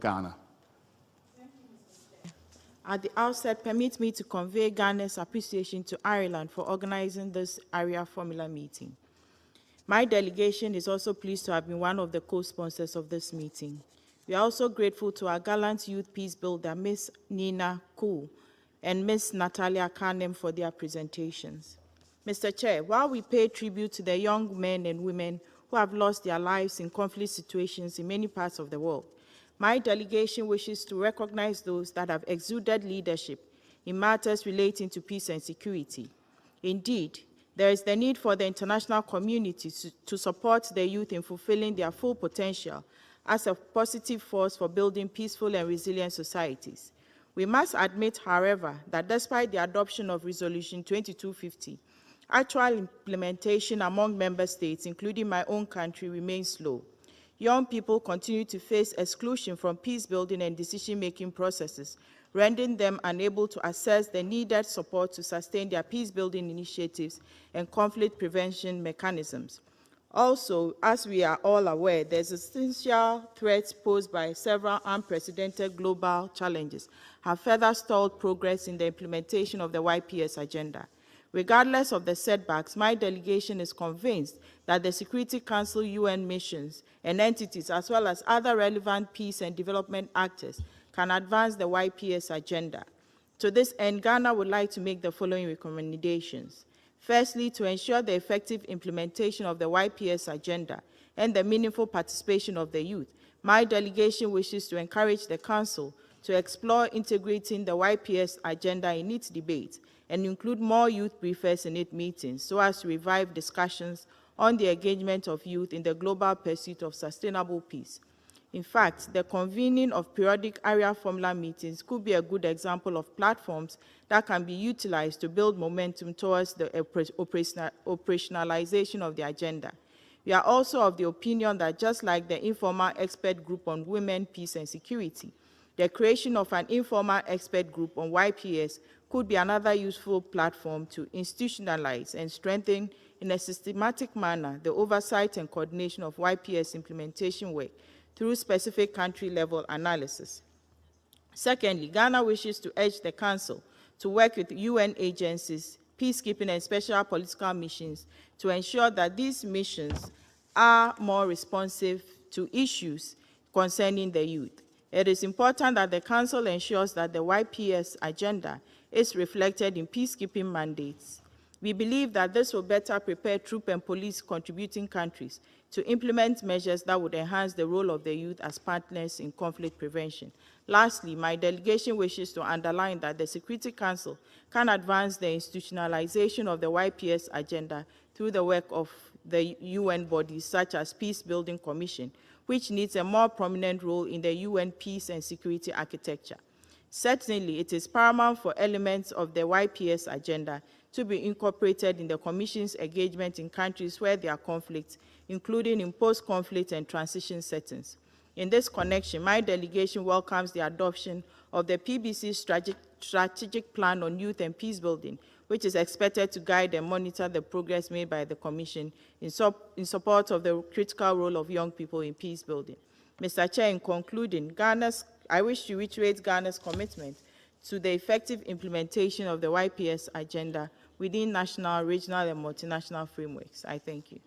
Ghana. At the outset, permit me to convey Ghana's appreciation to Ireland for organizing this Arria-Formula meeting. My delegation is also pleased to have been one of the co-sponsors of this meeting. We are also grateful to our gallant youth peace builder, Ms. Nina Koo, and Ms. Natalia Kanem for their presentations. Mr. Chair, while we pay tribute to the young men and women who have lost their lives in conflict situations in many parts of the world, my delegation wishes to recognize those that have exuded leadership in matters relating to peace and security. Indeed, there is the need for the international community to support the youth in fulfilling their full potential as a positive force for building peaceful and resilient societies. We must admit, however, that despite the adoption of Resolution 2250, actual implementation among member states, including my own country, remains slow. Young people continue to face exclusion from peace-building and decision-making processes, rendering them unable to access the needed support to sustain their peace-building initiatives and conflict prevention mechanisms. Also, as we are all aware, there's essential threats posed by several unprecedented global challenges have further stalled progress in the implementation of the YPS agenda. Regardless of the setbacks, my delegation is convinced that the Security Council UN missions and entities, as well as other relevant peace and development actors, can advance the YPS agenda. To this end, Ghana would like to make the following recommendations. Firstly, to ensure the effective implementation of the YPS agenda and the meaningful participation of the youth, my delegation wishes to encourage the Council to explore integrating the YPS agenda in its debates and include more youth briefers in its meetings so as to revive discussions on the engagement of youth in the global pursuit of sustainable peace. In fact, the convening of periodic Arria-Formula meetings could be a good example of platforms that can be utilized to build momentum towards the operationalization of the agenda. We are also of the opinion that just like the informal expert group on women, peace, and security, the creation of an informal expert group on YPS could be another useful platform to institutionalize and strengthen in a systematic manner the oversight and coordination of YPS implementation work through specific country-level analysis. Secondly, Ghana wishes to urge the Council to work with UN agencies, peacekeeping and special political missions to ensure that these missions are more responsive to issues concerning the youth. It is important that the Council ensures that the YPS agenda is reflected in peacekeeping mandates. We believe that this will better prepare troop and police contributing countries to implement measures that would enhance the role of the youth as partners in conflict prevention. Lastly, my delegation wishes to underline that the Security Council can advance the institutionalization of the YPS agenda through the work of the UN bodies such as Peacebuilding Commission, which needs a more prominent role in the UN peace and security architecture. Certainly, it is paramount for elements of the YPS agenda to be incorporated in the Commission's engagement in countries where there are conflicts, including in post-conflict and transition settings. In this connection, my delegation welcomes the adoption of the PBC strategic plan on youth and peace building, which is expected to guide and monitor the progress made by the Commission in support of the critical role of young people in peace building. Mr. Chair, in concluding, I wish to reiterate Ghana's commitment to the effective implementation of the YPS agenda within national, regional, and multinational frameworks. I thank you.